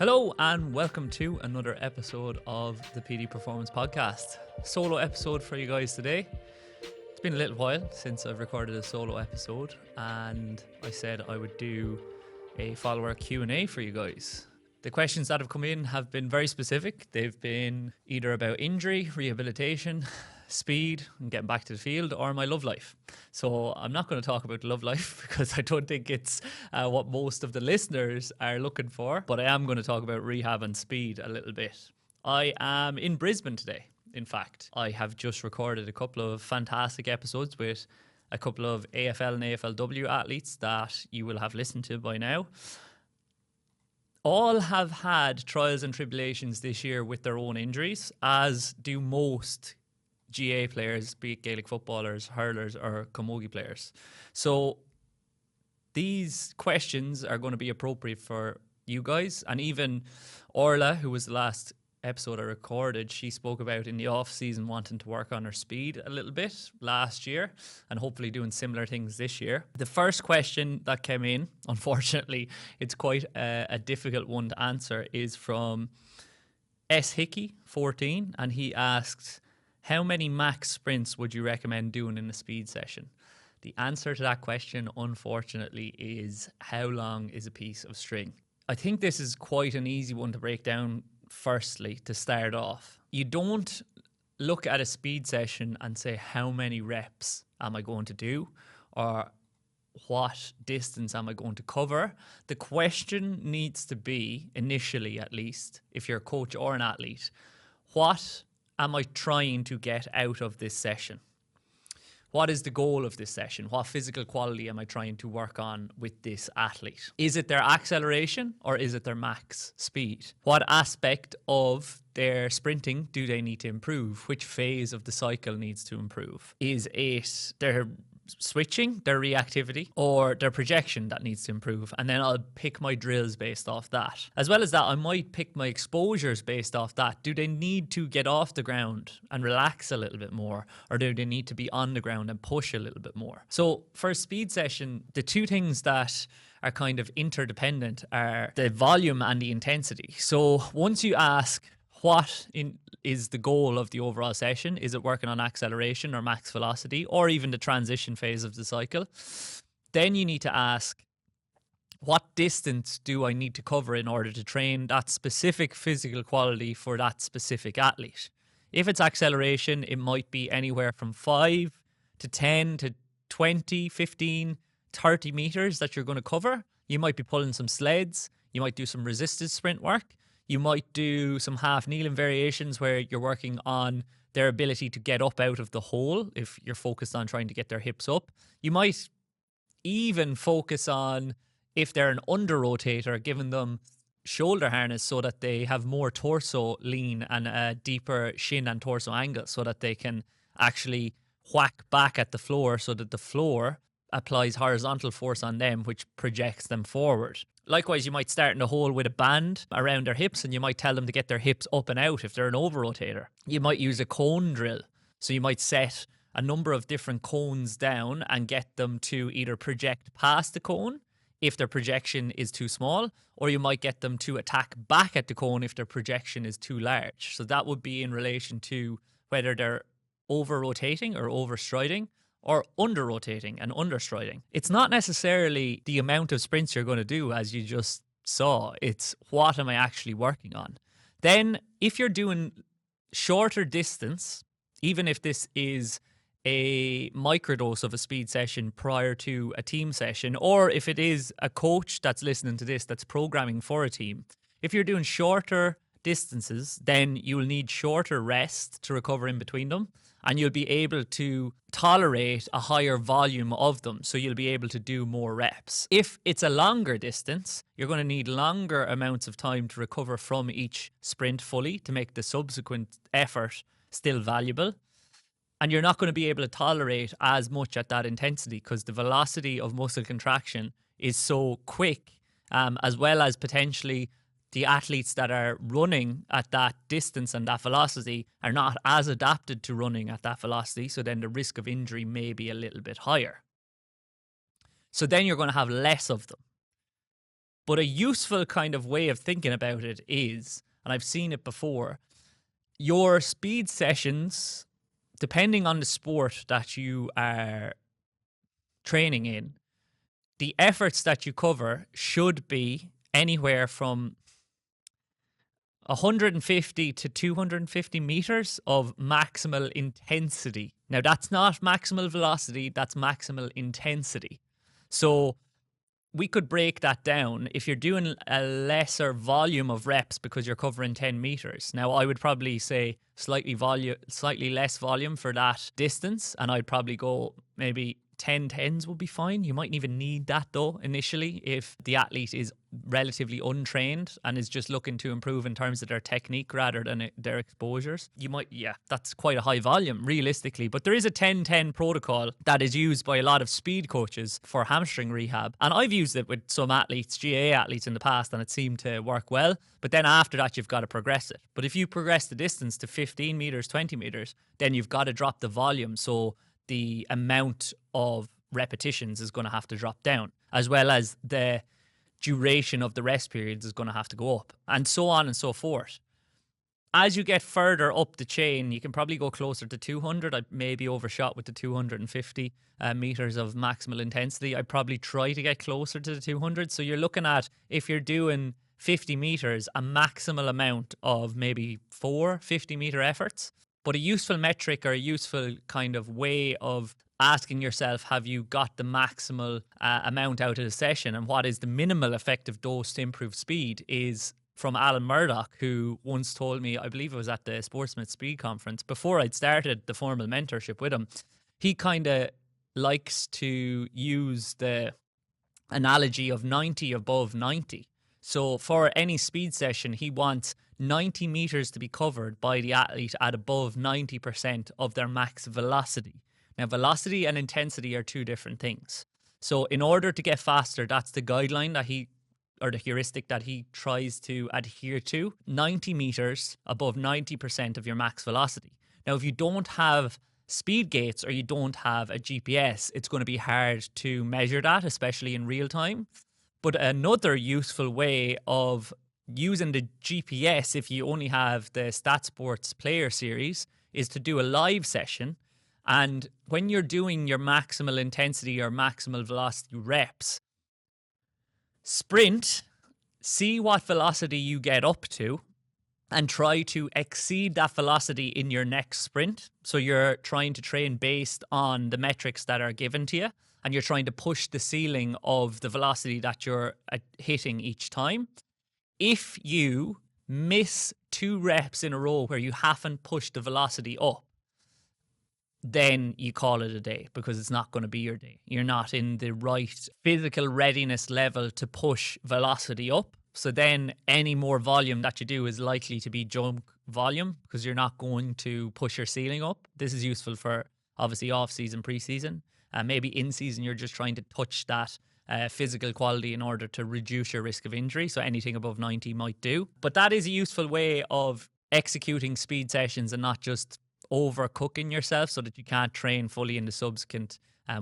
Hello and welcome to another episode of the PD Performance Podcast. Solo episode for you guys today. It's been a little while since I've recorded a solo episode, and I said I would do a follower Q&A for you guys. The questions that have come in have been very specific. They've been either about injury, rehabilitation, speed, and getting back to the field, or my love life. So I'm not going to talk about love life because I don't think it's what most of the listeners are looking for, but I am going to talk about rehab and speed a little bit. I am in Brisbane today. In fact, I have just recorded a couple of fantastic episodes with a couple of AFL and AFLW athletes that you will have listened to by now. All have had trials and tribulations this year with their own injuries, as do most GA players, be it Gaelic footballers, hurlers, or camogie players. So these questions are going to be appropriate for you guys. And even Orla, who was the last episode I recorded, she spoke about in the off season wanting to work on her speed a little bit last year and hopefully doing similar things this year. The first question that came in, unfortunately, it's quite a difficult one to answer, is from S Hickey 14, and he asked, how many max sprints would you recommend doing in a speed session? The answer to that question, unfortunately, is how long is a piece of string? I think this is quite an easy one to break down. Firstly, to start off, you don't look at a speed session and say, how many reps am I going to do, or what distance am I going to cover? The question needs to be, initially at least, if you're a coach or an athlete, what am I trying to get out of this session? What is the goal of this session? What physical quality am I trying to work on with this athlete? Is it their acceleration or is it their max speed? What aspect of their sprinting do they need to improve? Which phase of the cycle needs to improve? Is it their switching, their reactivity, or their projection that needs to improve? And then I'll pick my drills based off that. As well as that, I might pick my exposures based off that. Do they need to get off the ground and relax a little bit more, or do they need to be on the ground and push a little bit more? So for a speed session, the two things that are kind of interdependent are the volume and the intensity. So once you ask, what is the goal of the overall session? Is it working on acceleration or max velocity, or even the transition phase of the cycle? Then you need to ask, what distance do I need to cover in order to train that specific physical quality for that specific athlete? If it's acceleration, it might be anywhere from 5 to 10 to 20, 15, 30 meters that you're going to cover. You might be pulling some sleds. You might do some resisted sprint work. You might do some half kneeling variations where you're working on their ability to get up out of the hole if you're focused on trying to get their hips up. You might even focus on, if they're an under rotator, giving them shoulder harness so that they have more torso lean and a deeper shin and torso angle so that they can actually whack back at the floor so that the floor applies horizontal force on them, which projects them forward. Likewise, you might start in the hole with a band around their hips, and you might tell them to get their hips up and out if they're an over-rotator. You might use a cone drill. So you might set a number of different cones down and get them to either project past the cone if their projection is too small, or you might get them to attack back at the cone if their projection is too large. So that would be in relation to whether they're over-rotating or over-striding, or under-rotating and under-striding. It's not necessarily the amount of sprints you're going to do, as you just saw. It's what am I actually working on? Then, if you're doing shorter distance, even if this is a microdose of a speed session prior to a team session, or if it is a coach that's listening to this that's programming for a team, if you're doing shorter distances, then you'll need shorter rest to recover in between them, and you'll be able to tolerate a higher volume of them, so you'll be able to do more reps. If it's a longer distance, you're going to need longer amounts of time to recover from each sprint fully to make the subsequent effort still valuable. And you're not going to be able to tolerate as much at that intensity because the velocity of muscle contraction is so quick, as well as potentially the athletes that are running at that distance and that velocity are not as adapted to running at that velocity. So then the risk of injury may be a little bit higher. So then you're going to have less of them. But a useful kind of way of thinking about it is, and I've seen it before, your speed sessions, depending on the sport that you are training in, the efforts that you cover should be anywhere from 150 to 250 meters of maximal intensity. Now, that's not maximal velocity, that's maximal intensity. So we could break that down. If you're doing a lesser volume of reps because you're covering 10 meters, now I would probably say slightly less volume for that distance, and I'd probably go maybe 10 tens would be fine. You mightn't even need that though initially if the athlete is relatively untrained and is just looking to improve in terms of their technique rather than their exposures. You might, yeah, that's quite a high volume realistically, but there is a 10-10 protocol that is used by a lot of speed coaches for hamstring rehab, and I've used it with some athletes, GA athletes in the past, and it seemed to work well. But then after that, you've got to progress it. But if you progress the distance to 15 meters, 20 meters, then you've got to drop the volume. So the amount of repetitions is going to have to drop down, as well as the duration of the rest periods is going to have to go up, and so on and so forth. As you get further up the chain, you can probably go closer to 200. I maybe overshot with the 250 meters of maximal intensity. I'd probably try to get closer to the 200. So you're looking at, if you're doing 50 meters, a maximal amount of maybe 4 50-meter efforts. But a useful metric or a useful kind of way of asking yourself, have you got the maximal amount out of the session, and what is the minimal effective dose to improve speed, is from Alan Murdoch, who once told me, I believe it was at the Sportsmith Speed Conference, before I'd started the formal mentorship with him, he kind of likes to use the analogy of 90 above 90. So for any speed session, he wants 90 meters to be covered by the athlete at above 90% of their max velocity. Now, velocity and intensity are two different things. So in order to get faster, that's the guideline that or the heuristic that he tries to adhere to, 90 meters above 90% of your max velocity. Now, if you don't have speed gates or you don't have a GPS, it's going to be hard to measure that, especially in real time. But another useful way of using the GPS, if you only have the StatSports Player Series, is to do a live session. And when you're doing your maximal intensity or maximal velocity reps, sprint, see what velocity you get up to, and try to exceed that velocity in your next sprint. So you're trying to train based on the metrics that are given to you, and you're trying to push the ceiling of the velocity that you're hitting each time. If you miss 2 reps in a row where you haven't pushed the velocity up, then you call it a day, because it's not going to be your day. You're not in the right physical readiness level to push velocity up. So then any more volume that you do is likely to be junk volume, because you're not going to push your ceiling up. This is useful for obviously off-season, pre-season. Maybe in season, you're just trying to touch that physical quality in order to reduce your risk of injury. So anything above 90 might do. But that is a useful way of executing speed sessions and not just overcooking yourself so that you can't train fully in the subsequent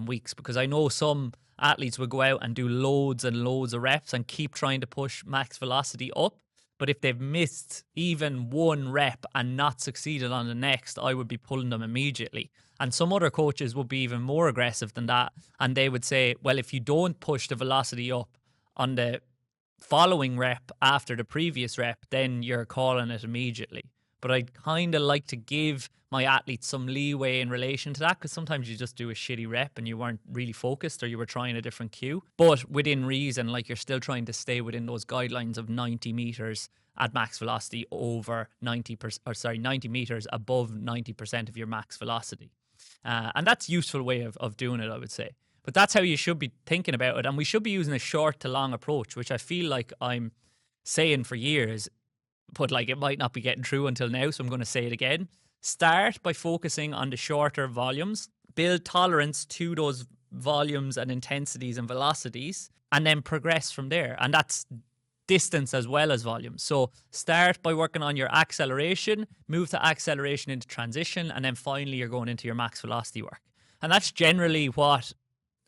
weeks. Because I know some athletes will go out and do loads and loads of reps and keep trying to push max velocity up. But if they've missed even 1 rep and not succeeded on the next, I would be pulling them immediately. And some other coaches would be even more aggressive than that. And they would say, well, if you don't push the velocity up on the following rep after the previous rep, then you're calling it immediately. But I'd kind of like to give my athletes some leeway in relation to that, because sometimes you just do a shitty rep and you weren't really focused, or you were trying a different cue. But within reason, like you're still trying to stay within those guidelines of 90 meters at max velocity over 90 meters above 90% of your max velocity. And that's a useful way of doing it, I would say. But that's how you should be thinking about it. And we should be using a short to long approach, which I feel like I'm saying for years, but like it might not be getting through until now, so I'm going to say it again. Start by focusing on the shorter volumes, build tolerance to those volumes and intensities and velocities, and then progress from there. And that's distance as well as volume. So start by working on your acceleration, move to acceleration into transition, and then finally you're going into your max velocity work. And that's generally what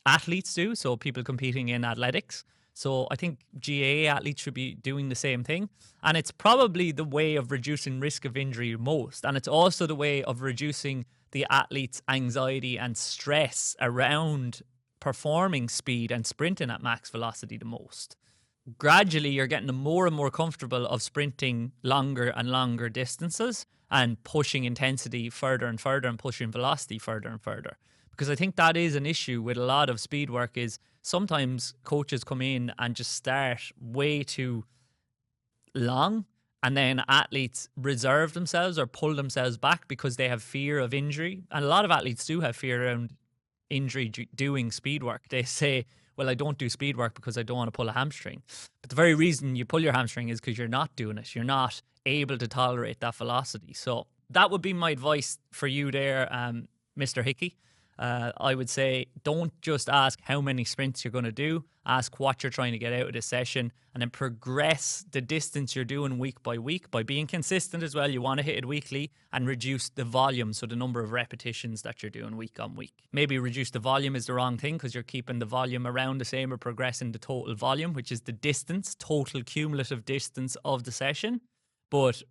athletes do, so people competing in athletics. So I think GAA athletes should be doing the same thing. And it's probably the way of reducing risk of injury most. And it's also the way of reducing the athlete's anxiety and stress around performing speed and sprinting at max velocity the most. Gradually, you're getting more and more comfortable of sprinting longer and longer distances and pushing intensity further and further and pushing velocity further and further. Because I think that is an issue with a lot of speed work is sometimes coaches come in and just start way too long, and then athletes reserve themselves or pull themselves back because they have fear of injury. And a lot of athletes do have fear around injury doing speed work. They say, well, I don't do speed work because I don't want to pull a hamstring. But the very reason you pull your hamstring is because you're not doing it. You're not able to tolerate that velocity. So that would be my advice for you there, Mr. Hickey. I would say don't just ask how many sprints you're going to do. Ask what you're trying to get out of this session, and then progress the distance you're doing week by week by being consistent as well. You want to hit it weekly and reduce the volume, so the number of repetitions that you're doing week on week. Maybe reduce the volume is the wrong thing because you're keeping the volume around the same or progressing the total volume, which is the distance, total cumulative distance of the session, but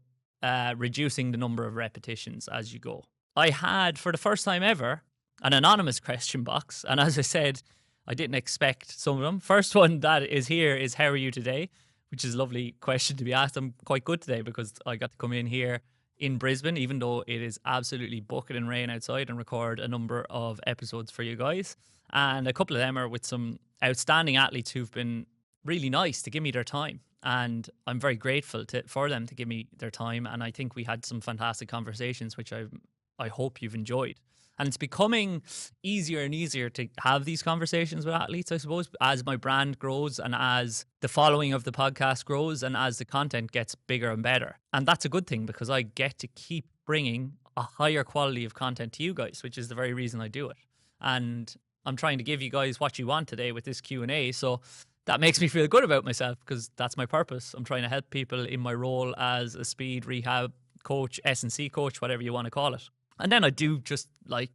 reducing the number of repetitions as you go. I had, for the first time ever, an anonymous question box. And as I said, I didn't expect some of them. First one that is here is, how are you today? Which is a lovely question to be asked. I'm quite good today because I got to come in here in Brisbane, even though it is absolutely bucketing rain outside, and record a number of episodes for you guys. And a couple of them are with some outstanding athletes who've been really nice to give me their time. And I'm very grateful for them to give me their time. And I think we had some fantastic conversations, which I hope you've enjoyed. And it's becoming easier and easier to have these conversations with athletes, I suppose, as my brand grows and as the following of the podcast grows and as the content gets bigger and better. And that's a good thing because I get to keep bringing a higher quality of content to you guys, which is the very reason I do it. And I'm trying to give you guys what you want today with this Q&A. So that makes me feel good about myself because that's my purpose. I'm trying to help people in my role as a speed rehab coach, S&C coach, whatever you want to call it. And then I do just like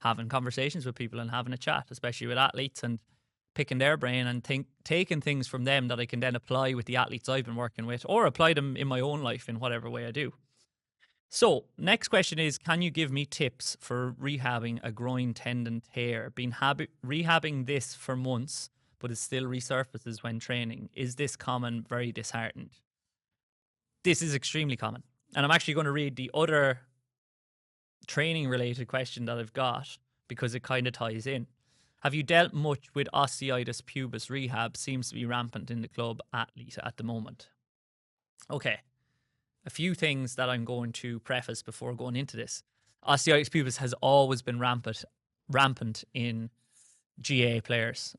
having conversations with people and having a chat, especially with athletes, and picking their brain and taking things from them that I can then apply with the athletes I've been working with, or apply them in my own life in whatever way I do. So next question is, can you give me tips for rehabbing a groin tendon tear? Been rehabbing this for months, but it still resurfaces when training. Is this common? Very disheartened. This is extremely common. And I'm actually going to read the other training related question that I've got because it kind of ties in. Have you dealt much with osteitis pubis rehab? Seems to be rampant in the club athlete at the moment. Okay, a few things that I'm going to preface before going into this. Osteitis pubis has always been rampant in GA players.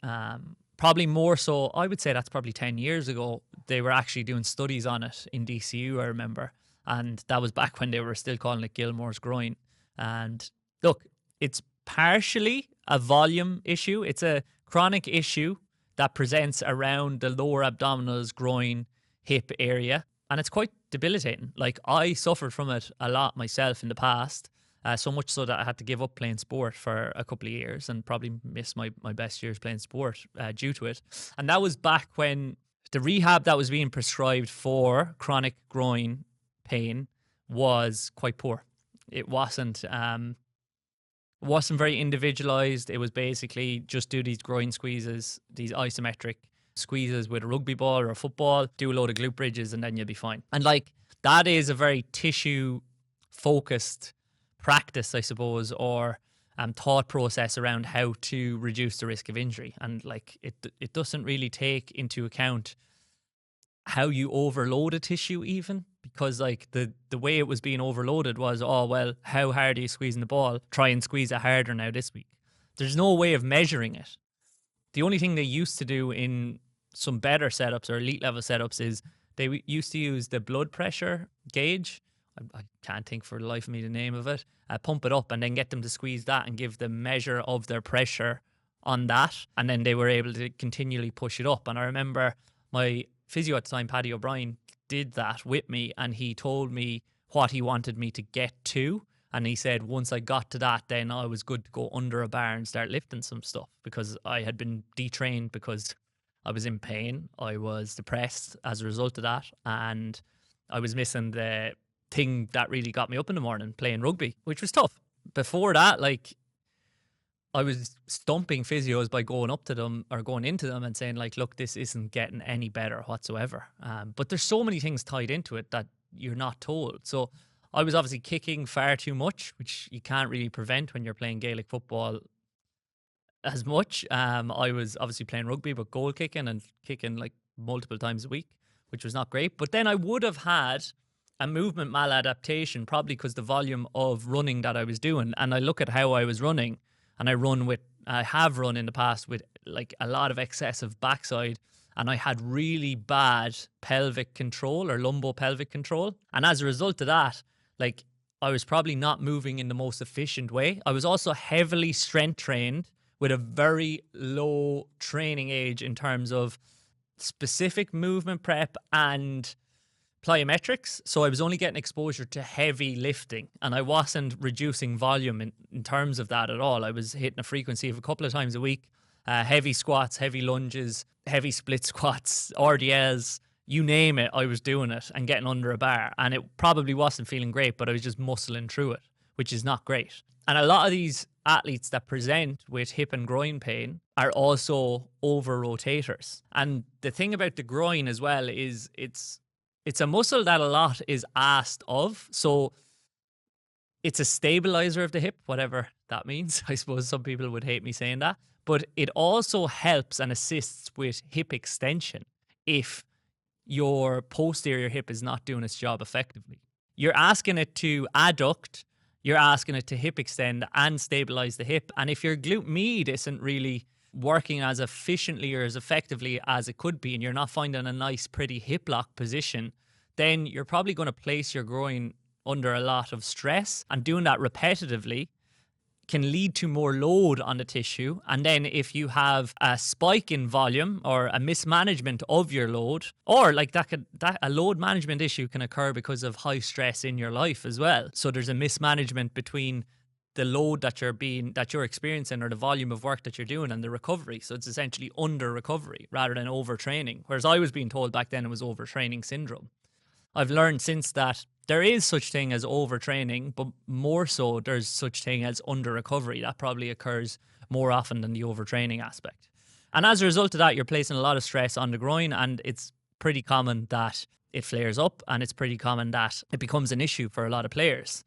Probably more so, I would say that's probably 10 years ago. They were actually doing studies on it in DCU, I remember. And that was back when they were still calling it Gilmore's groin. And look, it's partially a volume issue. It's a chronic issue that presents around the lower abdominals, groin, hip area. And it's quite debilitating. Like, I suffered from it a lot myself in the past. So much so that I had to give up playing sport for a couple of years and probably missed my best years playing sport due to it. And that was back when the rehab that was being prescribed for chronic groin pain was quite poor. It wasn't very individualized. It was basically just do these groin squeezes, these isometric squeezes with a rugby ball or a football, do a load of glute bridges, and then you'll be fine. And like, that is a very tissue focused practice, I suppose, or thought process around how to reduce the risk of injury. And like, it doesn't really take into account how you overload a tissue even, because like the way it was being overloaded was, oh, well, how hard are you squeezing the ball? Try and squeeze it harder now this week. There's no way of measuring it. The only thing they used to do in some better setups or elite level setups is they used to use the blood pressure gauge. I can't think for the life of me the name of it. Pump it up and then get them to squeeze that and give the measure of their pressure on that. And then they were able to continually push it up. And I remember my physio at the time, Paddy O'Brien, did that with me, and he told me what he wanted me to get to. And he said once I got to that, then I was good to go under a bar and start lifting some stuff, because I had been detrained because I was in pain. I was depressed as a result of that. And I was missing the thing that really got me up in the morning, playing rugby, which was tough. Before that, like, I was stumping physios by going up to them or going into them and saying, like, look, this isn't getting any better whatsoever. But there's so many things tied into it that you're not told. So I was obviously kicking far too much, which you can't really prevent when you're playing Gaelic football as much. I was obviously playing rugby, but goal kicking and kicking like multiple times a week, which was not great. But then I would have had a movement maladaptation, probably because the volume of running that I was doing. And I look at how I was running, and I have run in the past with like a lot of excessive backside, and I had really bad pelvic control or lumbo-pelvic control. And as a result of that, like, I was probably not moving in the most efficient way. I was also heavily strength trained with a very low training age in terms of specific movement prep and plyometrics. So I was only getting exposure to heavy lifting, and I wasn't reducing volume in terms of that at all. I was hitting a frequency of a couple of times a week, heavy squats, heavy lunges, heavy split squats, RDLs, you name it, I was doing it and getting under a bar. And it probably wasn't feeling great, but I was just muscling through it, which is not great. And a lot of these athletes that present with hip and groin pain are also over rotators. And the thing about the groin as well is it's a muscle that a lot is asked of. So it's a stabilizer of the hip, whatever that means. I suppose some people would hate me saying that. But it also helps and assists with hip extension if your posterior hip is not doing its job effectively. You're asking it to adduct, you're asking it to hip extend and stabilize the hip. And if your glute med isn't really working as efficiently or as effectively as it could be, and you're not finding a nice, pretty hip lock position, then you're probably going to place your groin under a lot of stress. And doing that repetitively can lead to more load on the tissue. And then if you have a spike in volume or a mismanagement of your load, or like a load management issue can occur because of high stress in your life as well. So there's a mismanagement between the load that you're experiencing or the volume of work that you're doing and the recovery. So it's essentially under recovery rather than overtraining. Whereas I was being told back then it was overtraining syndrome. I've learned since that there is such thing as overtraining, but more so there's such thing as under recovery. That probably occurs more often than the overtraining aspect. And as a result of that, you're placing a lot of stress on the groin, and it's pretty common that it flares up, and it's pretty common that it becomes an issue for a lot of players.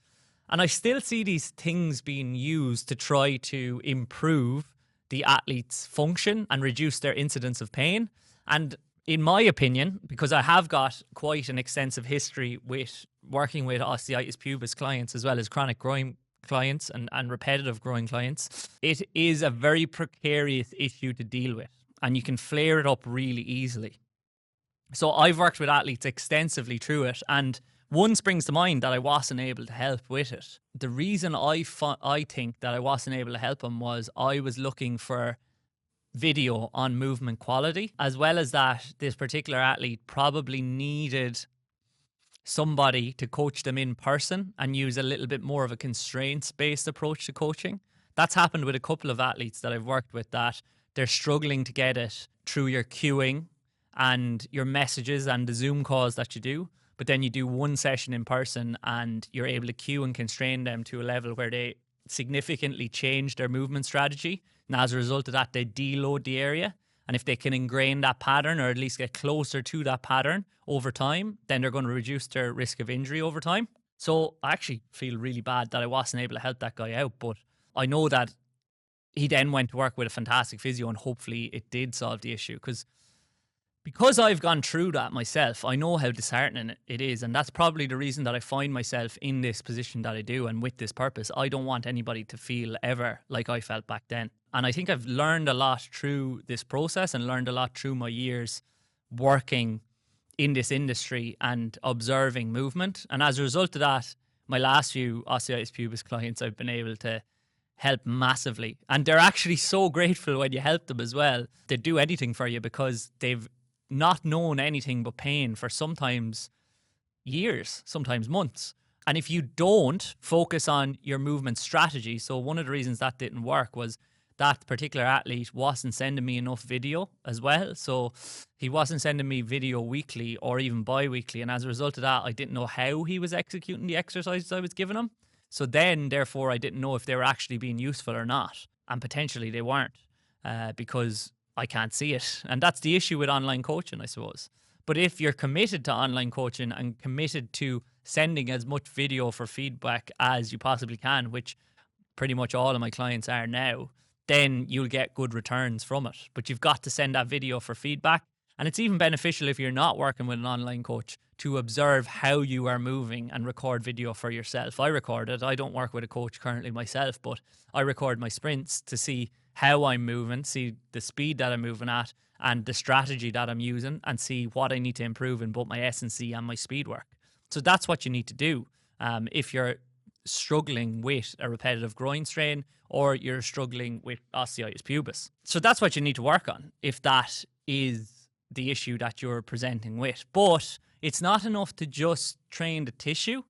And I still see these things being used to try to improve the athlete's function and reduce their incidence of pain. And in my opinion, because I have got quite an extensive history with working with osteitis pubis clients as well as chronic groin clients and repetitive groin clients, it is a very precarious issue to deal with, and you can flare it up really easily. So I've worked with athletes extensively through it, and one springs to mind that I wasn't able to help with it. The reason I think that I wasn't able to help them was I was looking for video on movement quality, as well as that this particular athlete probably needed somebody to coach them in person and use a little bit more of a constraints-based approach to coaching. That's happened with a couple of athletes that I've worked with, that they're struggling to get it through your cueing and your messages and the Zoom calls that you do. But then you do one session in person and you're able to cue and constrain them to a level where they significantly change their movement strategy. And as a result of that, they deload the area. And if they can ingrain that pattern or at least get closer to that pattern over time, then they're going to reduce their risk of injury over time. So I actually feel really bad that I wasn't able to help that guy out. But I know that he then went to work with a fantastic physio, and hopefully it did solve the issue. Because I've gone through that myself, I know how disheartening it is. And that's probably the reason that I find myself in this position that I do and with this purpose. I don't want anybody to feel ever like I felt back then. And I think I've learned a lot through this process and learned a lot through my years working in this industry and observing movement. And as a result of that, my last few osteitis pubis clients, I've been able to help massively. And they're actually so grateful when you help them as well. They do anything for you because they've not known anything but pain for sometimes years, sometimes months. And if you don't focus on your movement strategy, so one of the reasons that didn't work was that particular athlete wasn't sending me enough video as well. So he wasn't sending me video weekly or even bi-weekly. And as a result of that, I didn't know how he was executing the exercises I was giving him. So then, therefore, I didn't know if they were actually being useful or not. And potentially they weren't, because I can't see it. And that's the issue with online coaching, I suppose. But if you're committed to online coaching and committed to sending as much video for feedback as you possibly can, which pretty much all of my clients are now, then you'll get good returns from it. But you've got to send that video for feedback. And it's even beneficial if you're not working with an online coach to observe how you are moving and record video for yourself. I record it. I don't work with a coach currently myself, but I record my sprints to see how I'm moving, see the speed that I'm moving at, and the strategy that I'm using, and see what I need to improve in both my S&C and my speed work. So that's what you need to do if you're struggling with a repetitive groin strain or you're struggling with osteitis pubis. So that's what you need to work on if that is the issue that you're presenting with. But it's not enough to just train the tissue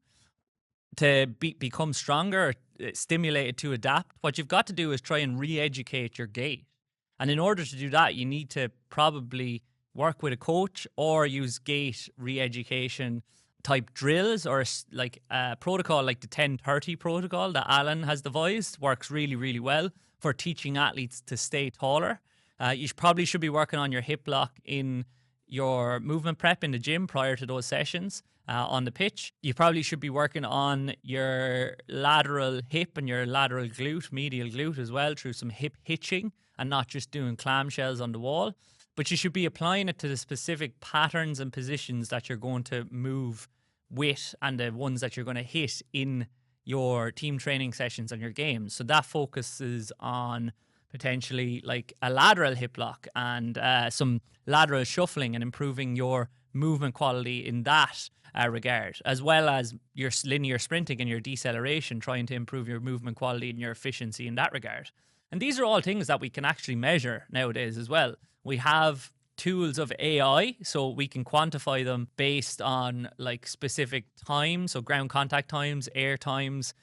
to become stronger, stimulate it to adapt. What you've got to do is try and re-educate your gait. And in order to do that, you need to probably work with a coach or use gait re-education type drills, or like a protocol like the 10-30 protocol that Alan has devised. Works really, really well for teaching athletes to stay taller. You probably should be working on your hip lock in your movement prep in the gym prior to those sessions on the pitch. You probably should be working on your lateral hip and your lateral glute, medial glute as well, through some hip hitching and not just doing clamshells on the wall. But you should be applying it to the specific patterns and positions that you're going to move with and the ones that you're going to hit in your team training sessions and your games. So that focuses on potentially like a lateral hip lock and some lateral shuffling and improving your movement quality in that regard, as well as your linear sprinting and your deceleration, trying to improve your movement quality and your efficiency in that regard. And these are all things that we can actually measure nowadays as well. We have tools of AI, so we can quantify them based on like specific times, so ground contact times, air times,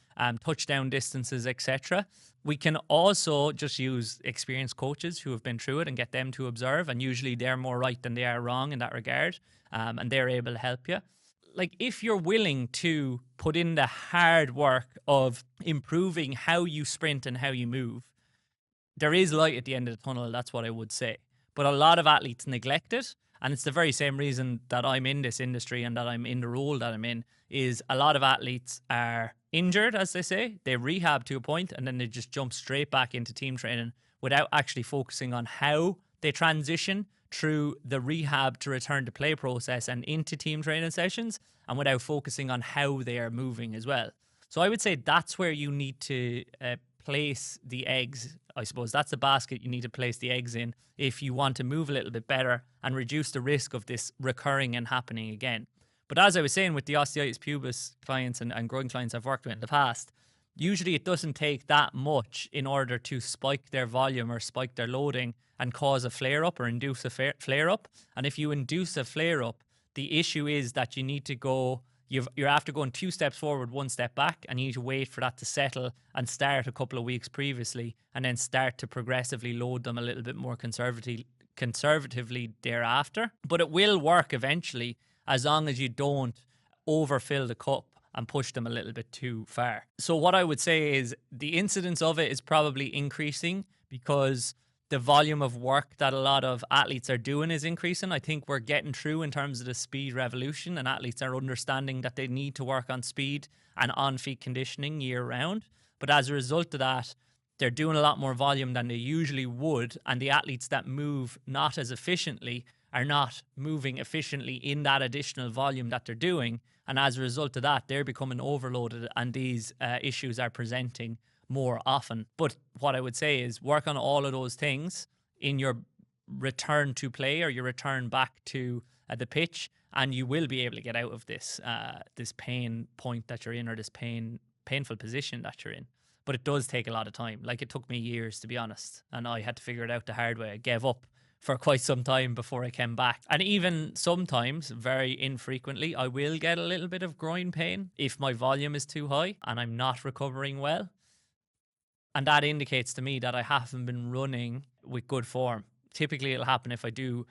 touchdown distances, etc. We can also just use experienced coaches who have been through it and get them to observe, and usually they're more right than they are wrong in that regard, and they're able to help you. Like, if you're willing to put in the hard work of improving how you sprint and how you move, there is light at the end of the tunnel, that's what I would say. But a lot of athletes neglect it, and it's the very same reason that I'm in this industry and that I'm in the role that I'm in, is a lot of athletes are injured, as they say. They rehab to a point, and then they just jump straight back into team training without actually focusing on how they transition through the rehab to return to play process and into team training sessions, and without focusing on how they are moving as well. So I would say that's where you need to place the eggs. I suppose that's the basket you need to place the eggs in if you want to move a little bit better and reduce the risk of this recurring and happening again. But as I was saying, with the osteitis pubis clients and groin clients I've worked with in the past, usually it doesn't take that much in order to spike their volume or spike their loading and cause a flare-up or induce a flare-up. And if you induce a flare-up, the issue is that you need to go, you're after going 2 steps forward, 1 step back, and you need to wait for that to settle and start a couple of weeks previously, and then start to progressively load them a little bit more conservatively thereafter. But it will work eventually, as long as you don't overfill the cup and push them a little bit too far. So what I would say is the incidence of it is probably increasing because the volume of work that a lot of athletes are doing is increasing. I think we're getting through in terms of the speed revolution, and athletes are understanding that they need to work on speed and on-feet conditioning year round. But as a result of that, they're doing a lot more volume than they usually would, and the athletes that move not as efficiently are not moving efficiently in that additional volume that they're doing. And as a result of that, they're becoming overloaded, and these issues are presenting more often. But what I would say is work on all of those things in your return to play or your return back to the pitch, and you will be able to get out of this this pain point that you're in, or this painful position that you're in. But it does take a lot of time. Like, it took me years, to be honest, and I had to figure it out the hard way. I gave up for quite some time before I came back. And even sometimes, very infrequently, I will get a little bit of groin pain if my volume is too high and I'm not recovering well. And that indicates to me that I haven't been running with good form. Typically, it'll happen if I do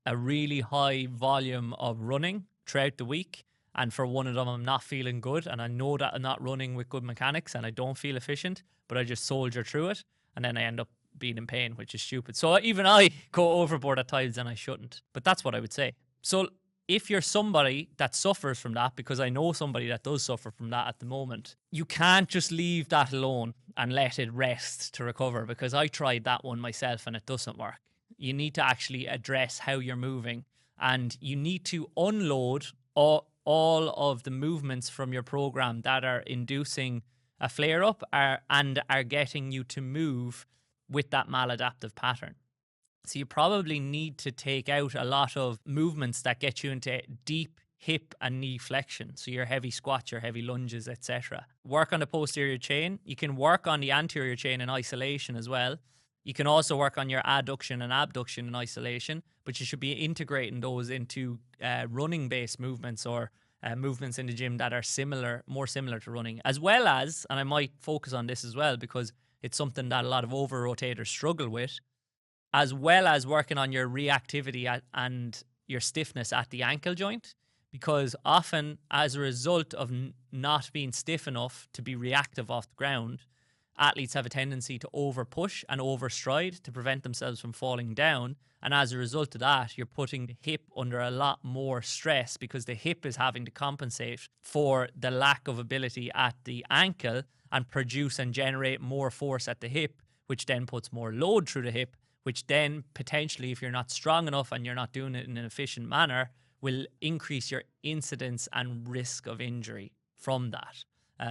a really high volume of running throughout the week. And for one of them, I'm not feeling good. And I know that I'm not running with good mechanics and I don't feel efficient, but I just soldier through it. And then I end up being in pain, which is stupid. So even I go overboard at times and I shouldn't. But that's what I would say. So if you're somebody that suffers from that, because I know somebody that does suffer from that at the moment, you can't just leave that alone and let it rest to recover, because I tried that one myself and it doesn't work. You need to actually address how you're moving, and you need to unload all of the movements from your program that are inducing a flare up and are getting you to move with that maladaptive pattern. So you probably need to take out a lot of movements that get you into deep hip and knee flexion. So your heavy squats, your heavy lunges, etc. Work on the posterior chain. You can work on the anterior chain in isolation as well. You can also work on your adduction and abduction in isolation, but you should be integrating those into running-based movements or movements in the gym that are more similar to running, as well as, and I might focus on this as well because it's something that a lot of over-rotators struggle with, as well as working on your reactivity and your stiffness at the ankle joint, because often as a result of not being stiff enough to be reactive off the ground, athletes have a tendency to over push and over stride to prevent themselves from falling down. And as a result of that, you're putting the hip under a lot more stress because the hip is having to compensate for the lack of ability at the ankle and produce and generate more force at the hip, which then puts more load through the hip, which then potentially, if you're not strong enough and you're not doing it in an efficient manner, will increase your incidence and risk of injury from that.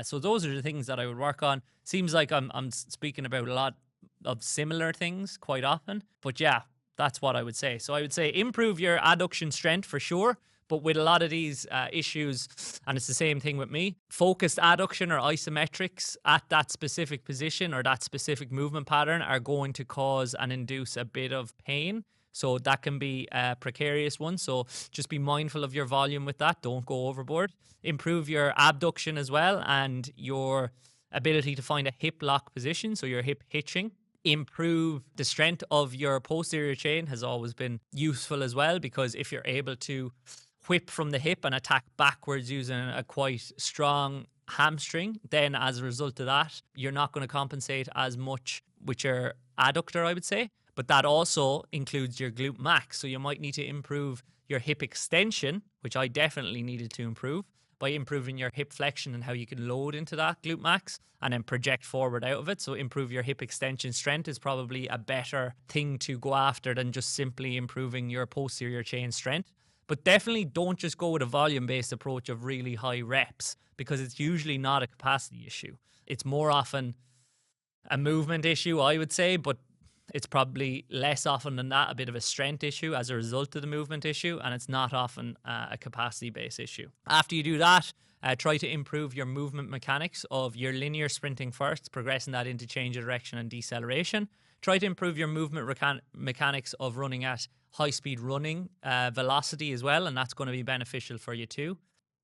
So those are the things that I would work on. Seems like I'm speaking about a lot of similar things quite often, but yeah, that's what I would say. So I would say improve your adduction strength for sure, but with a lot of these issues, and it's the same thing with me, focused adduction or isometrics at that specific position or that specific movement pattern are going to cause and induce a bit of pain. So that can be a precarious one. So just be mindful of your volume with that. Don't go overboard. Improve your abduction as well and your ability to find a hip lock position. So your hip hitching. Improve the strength of your posterior chain has always been useful as well, because if you're able to whip from the hip and attack backwards using a quite strong hamstring, then as a result of that, you're not going to compensate as much with your adductor, I would say. But that also includes your glute max. So you might need to improve your hip extension, which I definitely needed to improve, by improving your hip flexion and how you can load into that glute max and then project forward out of it. So improve your hip extension strength is probably a better thing to go after than just simply improving your posterior chain strength. But definitely don't just go with a volume-based approach of really high reps, because it's usually not a capacity issue. It's more often a movement issue, I would say, but it's probably less often than that a bit of a strength issue as a result of the movement issue, and it's not often a capacity-based issue. After you do that, try to improve your movement mechanics of your linear sprinting first, progressing that into change of direction and deceleration. Try to improve your movement mechanics of running at high-speed running velocity as well, and that's going to be beneficial for you too.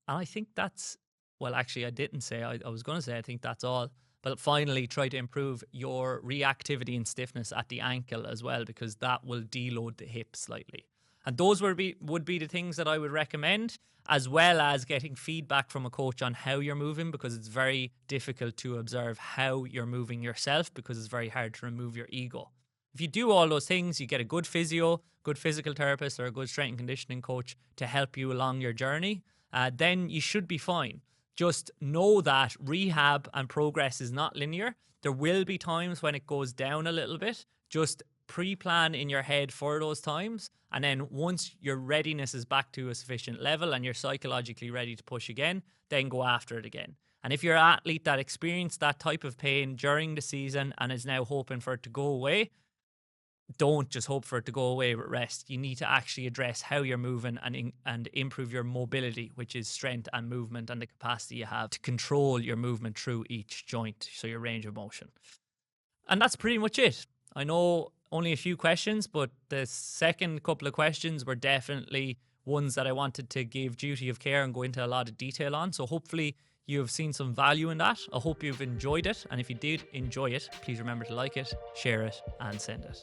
And I think that's, well, actually, I didn't say, I was going to say I think that's all. But finally, try to improve your reactivity and stiffness at the ankle as well, because that will deload the hip slightly. And those would be the things that I would recommend, as well as getting feedback from a coach on how you're moving, because it's very difficult to observe how you're moving yourself, because it's very hard to remove your ego. If you do all those things, you get a good physio, good physical therapist, or a good strength and conditioning coach to help you along your journey, then you should be fine. Just know that rehab and progress is not linear. There will be times when it goes down a little bit. Just pre-plan in your head for those times. And then once your readiness is back to a sufficient level and you're psychologically ready to push again, then go after it again. And if you're an athlete that experienced that type of pain during the season and is now hoping for it to go away, don't just hope for it to go away with rest. You need to actually address how you're moving and improve your mobility, which is strength and movement and the capacity you have to control your movement through each joint, so your range of motion. And that's pretty much it. I know only a few questions, but the second couple of questions were definitely ones that I wanted to give duty of care and go into a lot of detail on. So hopefully you have seen some value in that. I hope you've enjoyed it. And if you did enjoy it, please remember to like it, share it, and send it.